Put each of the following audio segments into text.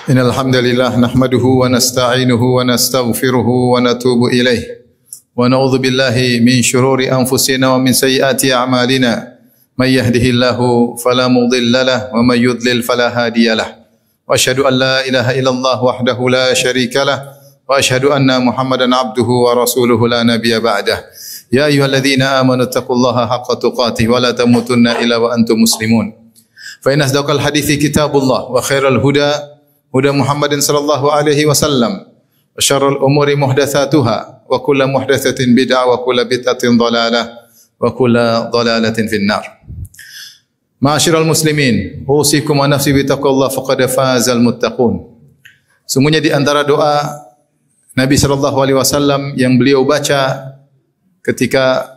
Innal hamdalillah nahmaduhu wa nasta'inuhu wa nastaghfiruhu wa natubu ilayh wa na'udzu billahi min shururi anfusina wa min sayyiati a'malina may yahdihillahu fala mudilla lahu wa may yudlil fala hadiya lahu wa asyhadu an la ilaha illallah wahdahu la syarika lahu wa asyhadu anna Muhammadan abduhu wa rasuluhu la nabiyya ba'dah. Ya ayyuhalladzina amanu taqullaha haqqa tuqatih wa la tamutunna illa wa antum muslimun. Fa inna asdaqal hadithi kitabullah wa khairal huda huda Muhammadin sallallahu alaihi wasallam wa syarrul umuri muhdatsatuha wa kullu muhdatsatin bid'ah wa kullu bid'atin dhalalah wa kullu dhalalatin finnar. Ma'asyiral muslimin, usikum wa nafsi bi taqwallah faqad fazal muttaqun. Semuanya di antara doa Nabi sallallahu alaihi wasallam yang beliau baca ketika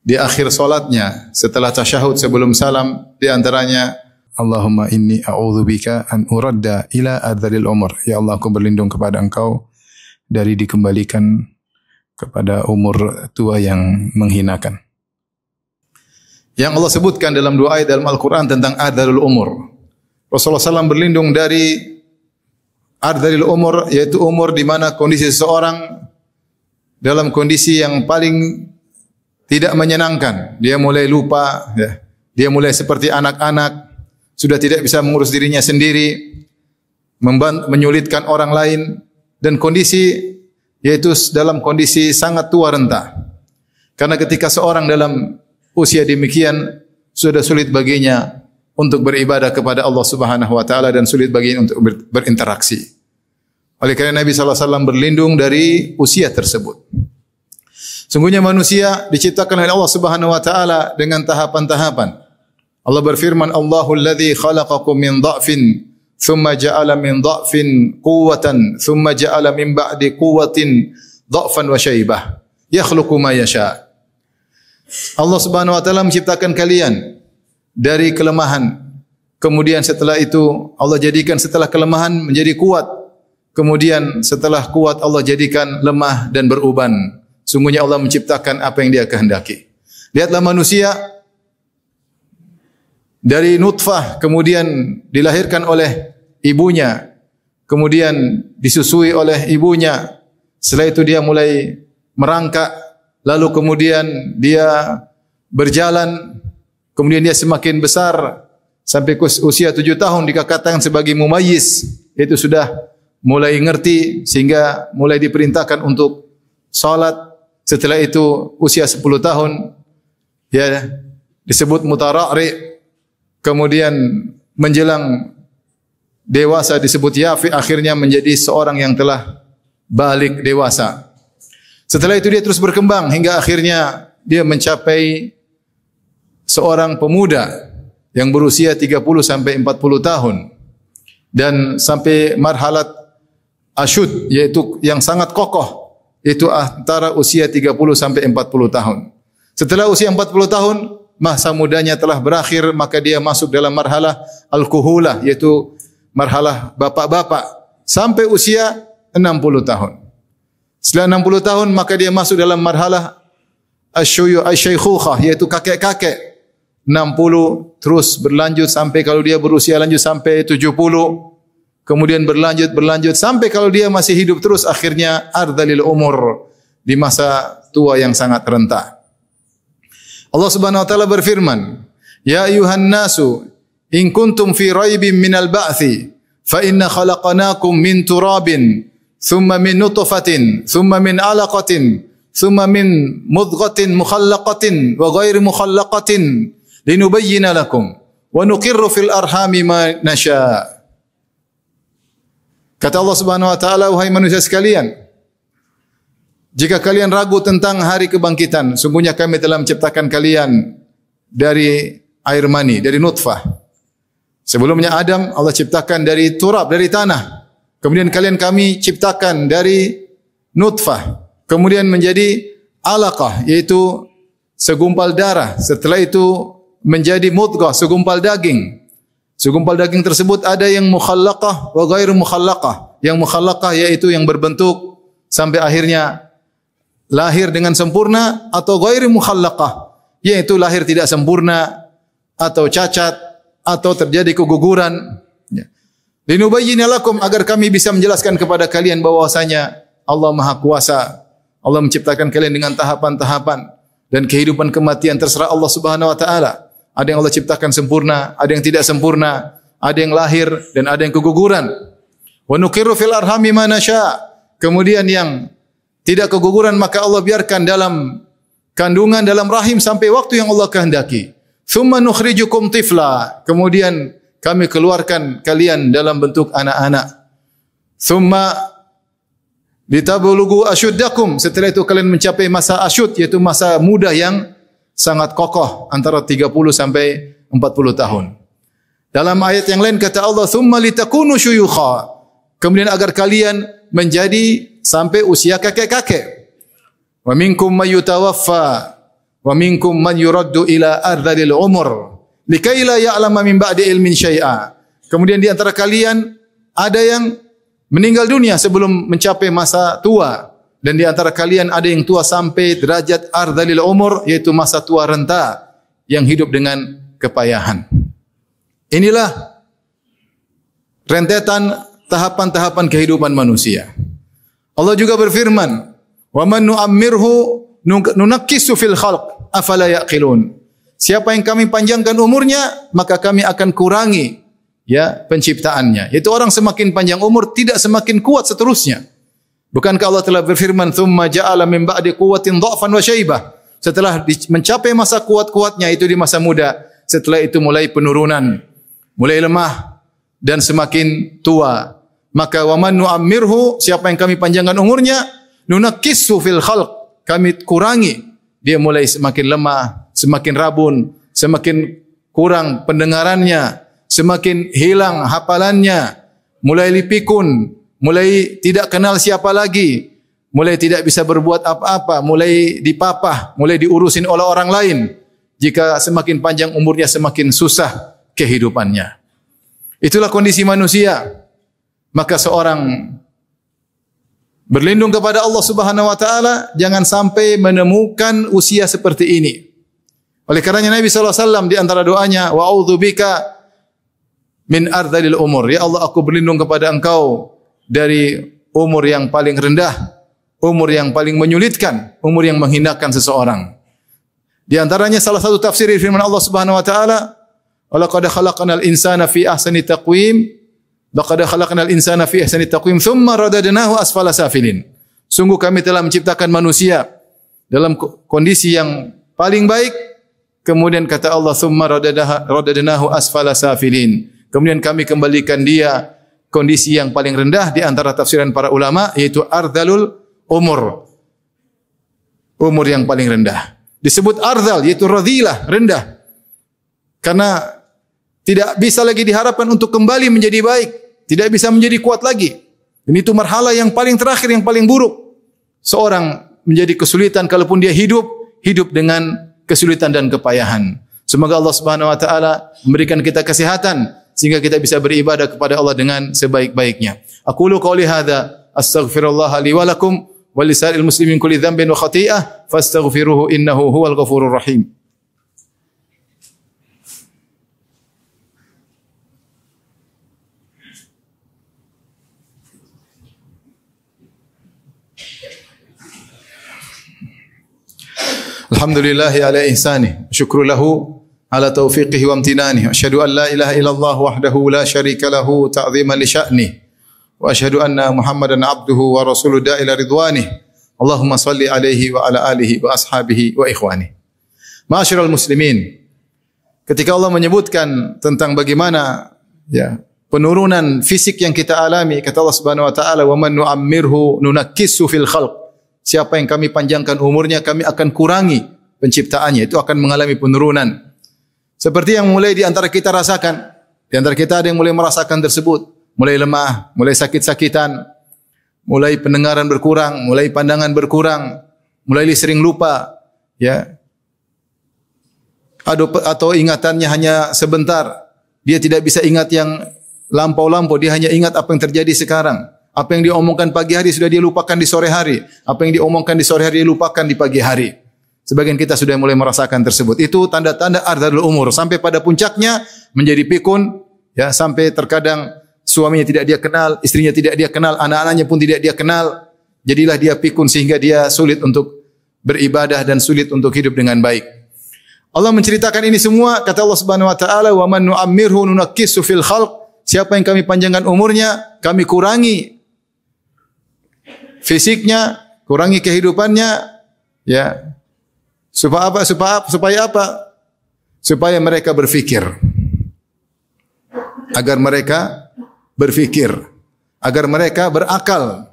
di akhir salatnya setelah tasyahud sebelum salam, di antaranya Allahumma inni a'udzubika an uradda ila adzalil umur. Ya Allah, aku berlindung kepada Engkau dari dikembalikan kepada umur tua yang menghinakan. Yang Allah sebutkan dalam dua ayat dalam Al-Quran tentang adzalul umur. Rasulullah SAW berlindung dari adzalil umur, yaitu umur di mana kondisi seseorang dalam kondisi yang paling tidak menyenangkan. Dia mulai lupa, ya. Dia mulai seperti anak-anak, sudah tidak bisa mengurus dirinya sendiri, menyulitkan orang lain, dan kondisi yaitu dalam kondisi sangat tua renta. Karena ketika seorang dalam usia demikian, sudah sulit baginya untuk beribadah kepada Allah Subhanahu wa taala dan sulit baginya untuk berinteraksi. Oleh karena Nabi sallallahu alaihi wasallam berlindung dari usia tersebut. Sungguhnya manusia diciptakan oleh Allah Subhanahu wa taala dengan tahapan-tahapan. Allah berfirman, Allahul ladzi khalaqakum min dha'fin thumma ja'ala min dha'fin quwwatan thumma ja'ala min ba'di quwwatin dha'fan wa syaibah yakhluqu ma yasha. Allah Subhanahu wa taala menciptakan kalian dari kelemahan. Kemudian setelah itu Allah jadikan setelah kelemahan menjadi kuat. Kemudian setelah kuat Allah jadikan lemah dan beruban. Sungguhnya Allah menciptakan apa yang Dia kehendaki. Lihatlah manusia dari nutfah, kemudian dilahirkan oleh ibunya, kemudian disusui oleh ibunya. Setelah itu dia mulai merangkak, lalu kemudian dia berjalan, kemudian dia semakin besar sampai usia 7 tahun dikatakan sebagai mumayyiz, yaitu sudah mulai ngerti sehingga mulai diperintahkan untuk salat. Setelah itu usia 10 tahun ya disebut mutara'ri. Kemudian menjelang dewasa disebut yafi, akhirnya menjadi seorang yang telah balik dewasa. Setelah itu dia terus berkembang hingga akhirnya dia mencapai seorang pemuda yang berusia 30 sampai 40 tahun dan sampai marhalat asyud, yaitu yang sangat kokoh, yaitu antara usia 30 sampai 40 tahun. Setelah usia 40 tahun masa mudanya telah berakhir, maka dia masuk dalam marhalah al-kuhulah, yaitu marhalah bapak-bapak sampai usia 60 tahun. Setelah 60 tahun maka dia masuk dalam marhalah asy-syaikhukhah, yaitu kakek-kakek. 60 terus berlanjut sampai kalau dia berusia lanjut sampai 70. Kemudian berlanjut sampai kalau dia masih hidup terus akhirnya ardhalil umur, di masa tua yang sangat renta. Allah Subhanahu wa taala berfirman, "Ya ayuhan nasu, in kuntum fi raibin minal ba'thi, fa inna khalaqnakum min turabin, thumma min nutfatin, thumma min 'alaqatin, thumma min mudghatin mukhallaqatin wa ghairi mukhallaqatin, linubayyana lakum wa nuqirru fil arhami ma nasha." Kata Allah Subhanahu wa taala, wahai manusia sekalian, jika kalian ragu tentang hari kebangkitan, sungguhnya kami telah menciptakan kalian dari air mani, dari nutfah. Sebelumnya Adam Allah ciptakan dari turab, dari tanah. Kemudian kami ciptakan dari nutfah. Kemudian menjadi alaqah, yaitu segumpal darah. Setelah itu menjadi mudghah, segumpal daging. Segumpal daging tersebut ada yang mukhallaqah wa ghairu mukhallaqah. Yang mukhallaqah yaitu yang berbentuk sampai akhirnya lahir dengan sempurna, atau ghairu mukhallaqah, yaitu lahir tidak sempurna atau cacat atau terjadi keguguran. Linubayyina lakum, agar kami bisa menjelaskan kepada kalian bahwasanya Allah Maha Kuasa. Allah menciptakan kalian dengan tahapan-tahapan dan kehidupan kematian terserah Allah Subhanahu wa taala. Ada yang Allah ciptakan sempurna, ada yang tidak sempurna, ada yang lahir dan ada yang keguguran. Wa nuqirru fil arhami ma nasya. Kemudian yang tidak keguguran maka Allah biarkan dalam kandungan, dalam rahim sampai waktu yang Allah kehendaki. Tsumma nukhrijukum tifla. Kemudian kami keluarkan kalian dalam bentuk anak-anak. Tsumma litablugu asyuddakum. Setelah itu kalian mencapai masa asyud, yaitu masa muda yang sangat kokoh, antara 30 sampai 40 tahun. Dalam ayat yang lain kata Allah, "Tsumma litakunu syuyukha." Kemudian agar kalian menjadi sampai usia kakek-kakek. Wa minkum may yutawaffa wa minkum man yuraddu ila ardhil umur likai la ya'lama min ba'di ilmin syai'a. Kemudian di antara kalian ada yang meninggal dunia sebelum mencapai masa tua, dan di antara kalian ada yang tua sampai derajat ardhalil umur, yaitu masa tua renta yang hidup dengan kepayahan. Inilah rentetan tahapan-tahapan kehidupan manusia. Allah juga berfirman, "Wa man nu'ammirhu nunakkisu fil khalq afala yaqilun." Siapa yang kami panjangkan umurnya, maka kami akan kurangi penciptaannya. Yaitu orang semakin panjang umur tidak semakin kuat seterusnya. Bukankah Allah telah berfirman, "Tsumma ja'ala min ba'di quwwatin dha'fan wa syaibah." Setelah mencapai masa kuat-kuatnya itu di masa muda, setelah itu mulai penurunan, mulai lemah dan semakin tua. Maka wa man nu'ammirhu, siapa yang kami panjangkan umurnya, nunakkisu fil khalq, kami kurangi, dia mulai semakin lemah, semakin rabun, semakin kurang pendengarannya, semakin hilang hafalannya, mulai lipikun, mulai tidak kenal siapa lagi, mulai tidak bisa berbuat apa-apa, mulai dipapah, mulai diurusin oleh orang lain. Jika semakin panjang umurnya, semakin susah kehidupannya. Itulah kondisi manusia. Maka seorang berlindung kepada Allah Subhanahu wa taala jangan sampai menemukan usia seperti ini. Oleh karenanya Nabi sallallahu alaihi wasallam di antara doanya, wa a'udzubika min ardhalil umur. Ya Allah, aku berlindung kepada Engkau dari umur yang paling rendah, umur yang paling menyulitkan, umur yang menghinakan seseorang. Di antaranya salah satu tafsir firman Allah Subhanahu wa taala, "Walaqad khalaqnal insana fi ahsani taqwim." Laqad khalaqnal insana fi ahsani taqwim thumma radadnahu asfala safilin. Sungguh kami telah menciptakan manusia dalam kondisi yang paling baik. Kemudian kata Allah, thumma radadnahu asfala safilin. Kemudian kami kembalikan dia kondisi yang paling rendah. Di antara tafsiran para ulama yaitu ardhalul umur, umur yang paling rendah. Disebut ardhal yaitu radhilah, rendah, karena tidak bisa lagi diharapkan untuk kembali menjadi baik, tidak bisa menjadi kuat lagi. Dan itu marhala yang paling terakhir, yang paling buruk. Seorang menjadi kesulitan kalaupun dia hidup dengan kesulitan dan kepayahan. Semoga Allah Subhanahu wa taala memberikan kita kesehatan sehingga kita bisa beribadah kepada Allah dengan sebaik-baiknya. Aqulu qouli hadza astaghfirullah li wa lakum wa lisa'il muslimin kulli dhanbin wa khati'ah fastaghfiruhu innahu huwal ghafurur rahim. Alhamdulillahi ala ihsanih, syukru lahu ala taufiqihi wa amtinanihi, asyhadu an la ilaha illallah wahdahu la syarika lahu ta'ziman li sya'nih, wa asyhadu anna Muhammadan abduhu wa rasuluhu da'ila ridwanih. Allahumma salli alaihi wa ala alihi wa ashabihi wa ikhwani. Ma'asyiral muslimin, ketika Allah menyebutkan tentang bagaimana penurunan fisik yang kita alami, kata Allah Subhanahu wa taala, "Wa man nu'ammirhu nunakkisu fil khalq." Siapa yang kami panjangkan umurnya, kami akan kurangi penciptaannya. Itu akan mengalami penurunan. Seperti yang mulai di antara kita rasakan. Di antara kita ada yang mulai merasakan tersebut. Mulai lemah, mulai sakit-sakitan, mulai pendengaran berkurang, mulai pandangan berkurang, mulai sering lupa, atau ingatannya hanya sebentar. Dia tidak bisa ingat yang lampau-lampau, dia hanya ingat apa yang terjadi sekarang. Apa yang diomongkan pagi hari sudah dia lupakan di sore hari. Apa yang diomongkan di sore hari dia lupakan di pagi hari. Sebagian kita sudah mulai merasakan tersebut. Itu tanda-tanda ardhalul umur. Sampai pada puncaknya menjadi pikun, sampai terkadang suaminya tidak dia kenal, istrinya tidak dia kenal, anak-anaknya pun tidak dia kenal. Jadilah dia pikun sehingga dia sulit untuk beribadah dan sulit untuk hidup dengan baik. Allah menceritakan ini semua, kata Allah Subhanahu wa taala, "Wa man nu'ammirhu nunakkisu fil khalq." Siapa yang kami panjangkan umurnya, kami kurangi fisiknya, kurangi kehidupannya, ya. Supaya apa? Supaya apa? Supaya mereka berfikir. Agar mereka berfikir, agar mereka berakal.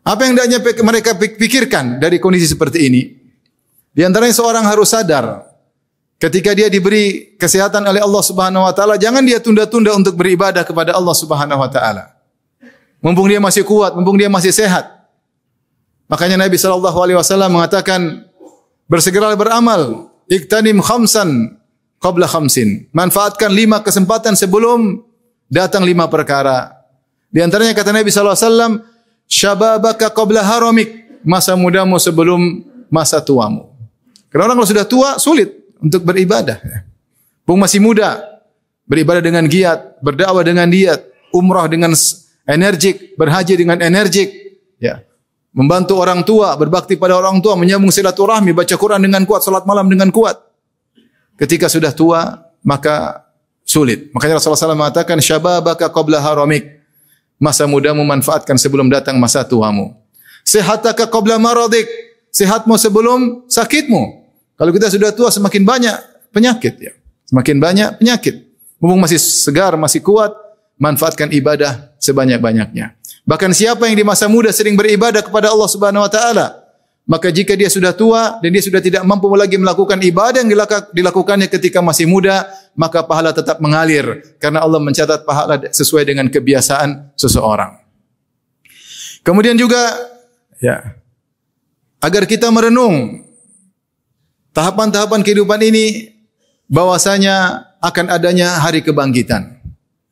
Apa yang hendaknya mereka pikirkan dari kondisi seperti ini? Di antaranya seorang harus sadar ketika dia diberi kesehatan oleh Allah Subhanahu wa taala, jangan dia tunda-tunda untuk beribadah kepada Allah Subhanahu wa taala. Mumpung dia masih kuat, mumpung dia masih sehat. Makanya Nabi sallallahu alaihi wasallam mengatakan, bersegeralah beramal, iktanim khamsan qabla khamsin. Manfaatkan 5 kesempatan sebelum datang 5 perkara. Di antaranya kata Nabi sallallahu alaihi wasallam, syababaka qabla haramik, masa mudamu sebelum masa tuamu. Karena orang kalau sudah tua sulit untuk beribadah. Pun masih muda, beribadah dengan giat, berdakwah dengan giat, umrah dengan energik, berhaji dengan energik, ya. Membantu orang tua, berbakti pada orang tua, menyambung silaturahmi, baca Quran dengan kuat, salat malam dengan kuat. Ketika sudah tua, maka sulit. Makanya Rasulullah SAW mengatakan, syababaka qabla haramik. Masa mudamu manfaatkan sebelum datang masa tuamu. Sehataka qabla maradik. Sehatmu sebelum sakitmu. Kalau kita sudah tua semakin banyak penyakit, ya. Semakin banyak penyakit. Mumpung masih segar, masih kuat, manfaatkan ibadah sebanyak-banyaknya. Bahkan siapa yang di masa muda sering beribadah kepada Allah Subhanahu wa taala, maka jika dia sudah tua dan dia sudah tidak mampu lagi melakukan ibadah yang dilakukannya ketika masih muda, maka pahala tetap mengalir karena Allah mencatat pahala sesuai dengan kebiasaan seseorang. Kemudian juga, ya, agar kita merenung tahapan-tahapan kehidupan ini, bahwasanya akan adanya hari kebangkitan.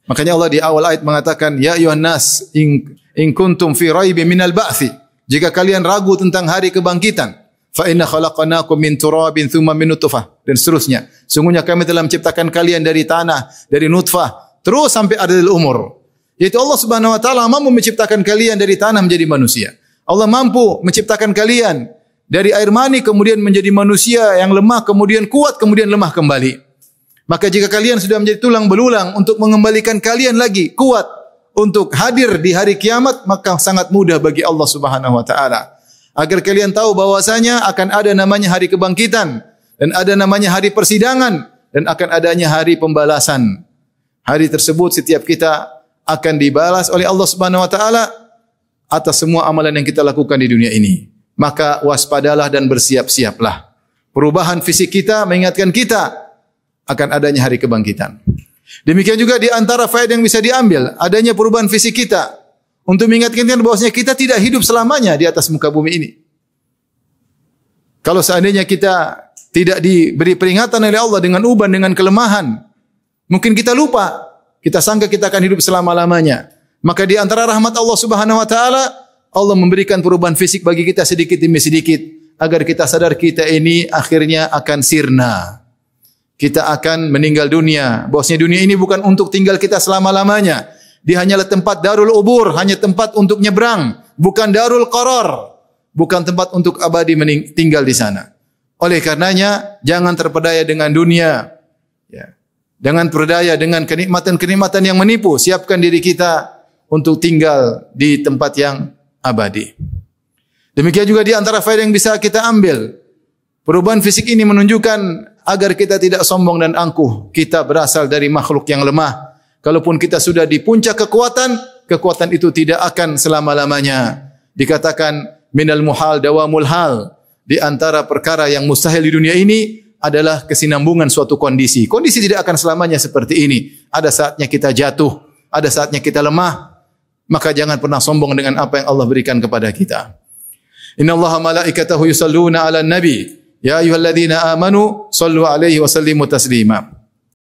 Makanya Allah di awal ayat mengatakan, ya ayuhan nas in kuntum fi raibin minal ba'thi. Jika kalian ragu tentang hari kebangkitan, fa inna khalaqnakum min turabin thumma min nutfah, dan seterusnya. Sungguhnya kami telah menciptakan kalian dari tanah, dari nutfah, terus sampai ardhil umur. Yaitu Allah Subhanahu wa taala mampu menciptakan kalian dari tanah menjadi manusia. Allah mampu menciptakan kalian dari air mani kemudian menjadi manusia yang lemah, kemudian kuat, kemudian lemah kembali. Maka jika kalian sudah menjadi tulang belulang, untuk mengembalikan kalian lagi kuat untuk hadir di hari kiamat, maka sangat mudah bagi Allah Subhanahu wa taala. Agar kalian tahu bahwasanya akan ada namanya hari kebangkitan dan ada namanya hari persidangan dan akan adanya hari pembalasan. Hari tersebut setiap kita akan dibalas oleh Allah Subhanahu wa taala atas semua amalan yang kita lakukan di dunia ini. Maka waspadalah dan bersiap-siaplah. Perubahan fisik kita mengingatkan kita akan adanya hari kebangkitan. Demikian juga di antara faedah yang bisa diambil, adanya perubahan fisik kita untuk mengingatkan bahwasanya kita tidak hidup selamanya di atas muka bumi ini. Kalau seandainya kita tidak diberi peringatan oleh Allah dengan uban, dengan kelemahan, mungkin kita lupa, kita sangka kita akan hidup selama-lamanya. Maka di antara rahmat Allah Subhanahu wa taala, Allah memberikan perubahan fisik bagi kita sedikit demi sedikit agar kita sadar kita ini akhirnya akan sirna. Kita akan meninggal dunia. Bahwasanya dunia ini bukan untuk tinggal kita selama-lamanya. Dia hanyalah tempat darul ubur, hanya tempat untuk nyebrang, bukan darul qaror, bukan tempat untuk abadi tinggal di sana. Oleh karenanya, jangan terpedaya dengan dunia. Ya. Jangan terpedaya dengan kenikmatan-kenikmatan yang menipu. Siapkan diri kita untuk tinggal di tempat yang abadi. Demikian juga di antara faedah yang bisa kita ambil. Perubahan fisik ini menunjukkan agar kita tidak sombong dan angkuh. Kita berasal dari makhluk yang lemah. Kalaupun kita sudah di puncak kekuatan, kekuatan itu tidak akan selama-lamanya. Dikatakan minal muhal dawamul hal. Di antara perkara yang mustahil di dunia ini adalah kesinambungan suatu kondisi. Kondisi tidak akan selamanya seperti ini. Ada saatnya kita jatuh, ada saatnya kita lemah. Maka jangan pernah sombong dengan apa yang Allah berikan kepada kita. Innallaha malaikatahu yusalluna 'alan nabi. Ya ayyuhalladzina amanu sallu 'alaihi wa sallimu taslima.